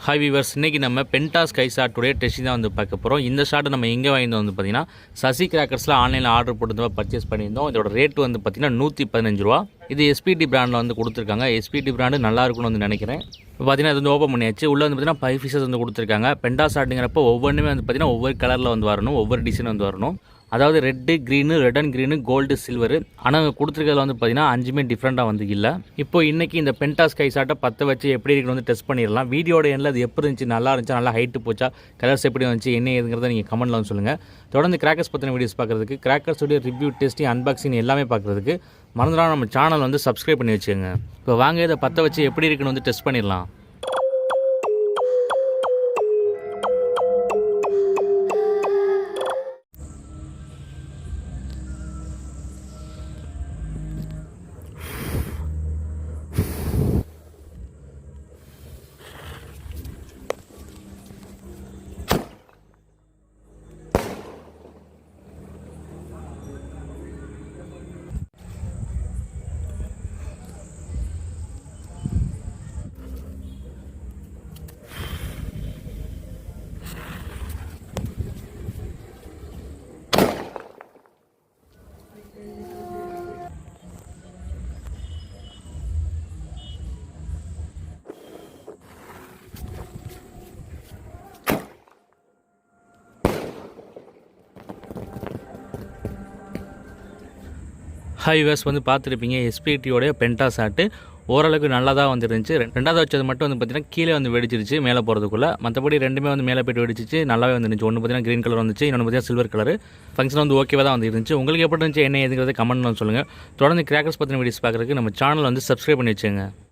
Hi viewers, இன்றைக்கி நம்ம பென்டா sky ஷாட்டுடைய testing தான் வந்து பார்க்க போகிறோம். இந்த ஷாட்டை நம்ம எங்கே வாங்கியிருந்தோம் வந்து பார்த்திங்கன்னா சசி கிராக்கர்ஸில் ஆன்லைனில் ஆர்டர் போட்டு பர்ச்சேஸ் பண்ணியிருந்தோம். இதோட ரேட்டு வந்து பார்த்திங்கன்னா 115 ரூபா. இது எஸ்பிடி பிராண்டில் வந்து கொடுத்துருக்காங்க. எஸ்பிடி பிராண்டு நல்லா இருக்கும்னு வந்து நினைக்கிறேன். இப்போ பார்த்திங்கன்னா இது வந்து ஓப்பன் பண்ணியாச்சு. உள்ளே வந்து பார்த்திங்கன்னா 5 பீசஸ் வந்து கொடுத்துருக்காங்க. பென்டா ஷாட்டுங்கிறப்போ ஒவ்வொன்றுமே வந்து பார்த்திங்கன்னா ஒவ்வொரு கலரில் வந்து வரணும், ஒவ்வொரு டிசைன் வந்து வரணும். அதாவது red green, red and green, gold, silver. ஆனால் கொடுத்துருக்கிறதுல வந்து பார்த்திங்கன்னா 5மே டிஃப்ரெண்ட்டாக வந்து இல்லை. இப்போ இன்றைக்கி இந்த பென்டா ஸ்கை ஷாட்டை 10 வச்சு எப்படி இருக்குன்னு வந்து டெஸ்ட் பண்ணிடலாம். வீடியோட எண்ணில் அது எப்படி இருந்துச்சு, நல்லா இருந்துச்சா, நல்லா ஹைட்டு போச்சா, கலர்ஸ் எப்படி வந்துச்சு, என்ன ஏதுங்கிறத நீங்கள் கமெண்ட்டில் வந்து சொல்லுங்கள். தொடர்ந்து கிராக்கர்ஸ் பற்றின வீடியோஸ் பார்க்குறதுக்கு, கிராக்கர்ஸுடைய ரிவ்யூ, டெஸ்டிங், அன்பாக்சிங் எல்லாமே பார்க்குறதுக்கு மறந்துடாம நம்ம சேனல் வந்து சப்ஸ்கிரைப் பண்ணி வச்சுக்கோங்க. இப்போ வாங்க இதை 10 வச்சு எப்படி இருக்குன்னு வந்து டெஸ்ட் பண்ணிடலாம். ஹைவேஸ் வந்து பார்த்துருப்பீங்க. எஸ்பிடியோடைய பென்டா ஷாட்டு ஓரளவுக்கு நல்லா தான் வந்துருந்துச்சு. ரெண்டாவது வச்சது மட்டும் வந்து பார்த்திங்கன்னா கீழே வந்து வெடிச்சிருச்சு மேலே போகிறதுக்குள்ளே. மற்றபடி ரெண்டுமே வந்து மேலே போய்ட்டு வெடிச்சிச்சு, நல்லாவே வந்துருந்துச்சு. ஒன்று பார்த்திங்கன்னா க்ரீன் கலர் வந்துச்சு, இன்னொன்று பார்த்திங்கன்னா சில்வர் கலர். ஃபங்க்ஷன் வந்து ஓகேவாக தான் வந்து இருந்துச்சு. உங்களுக்கு எப்படி இருந்துச்சு, என்ன ஏதுங்கிறத கமெண்ட்ல சொல்லுங்கள். தொடர்ந்து கிராக்கர்ஸ் பற்றின வீடியோஸ் பார்க்குறதுக்கு நம்ம சேனல் வந்து சப்ஸ்கிரைப் பண்ணி வச்சுங்க.